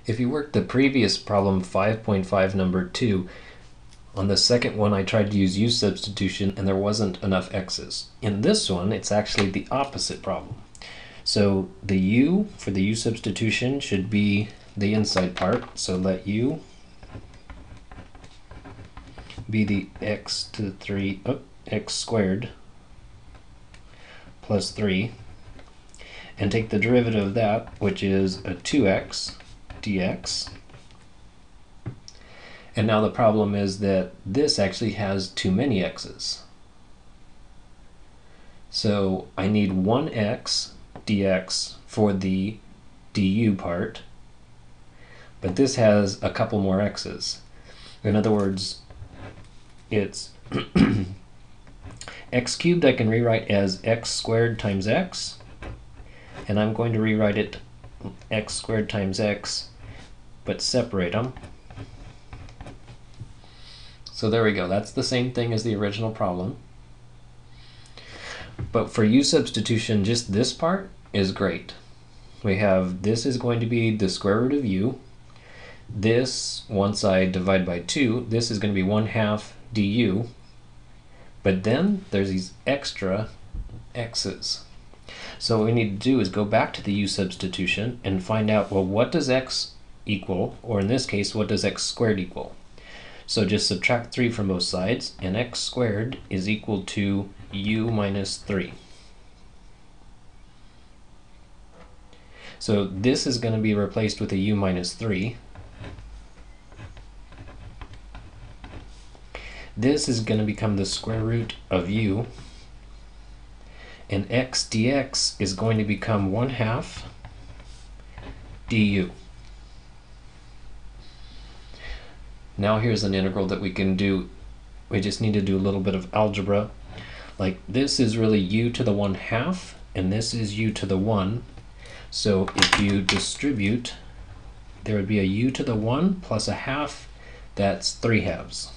If you worked the previous problem 5.5 number 2, on the second one I tried to use u substitution and there wasn't enough x's. In this one it's actually the opposite problem. So the u for the u substitution should be the inside part, so let u be the x squared plus 3, and take the derivative of that, which is a 2x dx. And now the problem is that this actually has too many x's. So I need 1x dx for the du part, but this has a couple more x's. In other words, it's x cubed I can rewrite as x squared times x, and I'm going to rewrite it x squared times x, but separate them. So there we go, that's the same thing as the original problem. But for u substitution, just this part is great. We have, this is going to be the square root of u. This, once I divide by 2, this is going to be 1/2 du. But then there's these extra x's. So what we need to do is go back to the u substitution and find out, well, what does x equal? Or in this case, what does x squared equal? So just subtract 3 from both sides, and x squared is equal to u minus 3. So this is going to be replaced with a u minus 3. This is going to become the square root of u, and x dx is going to become 1/2 du. Now here's an integral that we can do. We just need to do a little bit of algebra. Like, this is really u to the 1/2, and this is u to the 1. So if you distribute, there would be a u to the 1 plus a half, that's 3/2.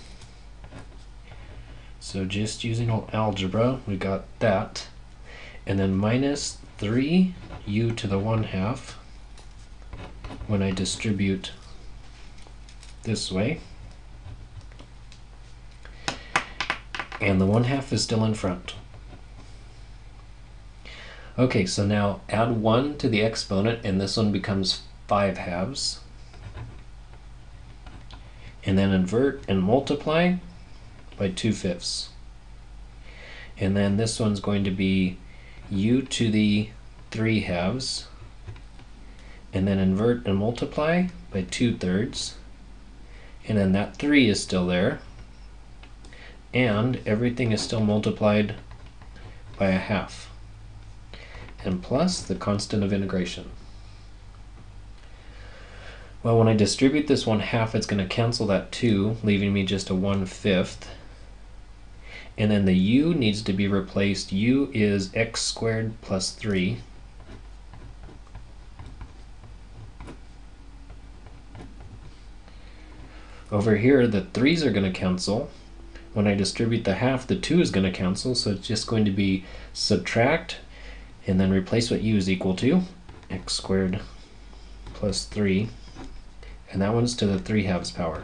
So just using algebra, we got that. And then minus 3 u to the 1/2 when I distribute this way. And the 1/2 is still in front. Okay, so now add 1 to the exponent, and this one becomes 5/2. And then invert and multiply by 2/5. And then this one's going to be u to the 3/2. And then invert and multiply by 2/3. And then that 3 is still there. And everything is still multiplied by a half. And plus the constant of integration. Well, when I distribute this 1/2, it's going to cancel that 2, leaving me just a 1/5. And then the u needs to be replaced. U is x squared plus 3. Over here, the 3's are going to cancel. When I distribute the half, the 2 is going to cancel, so it's just going to be subtract and then replace what u is equal to, x squared plus 3, and that one's to the 3/2 power.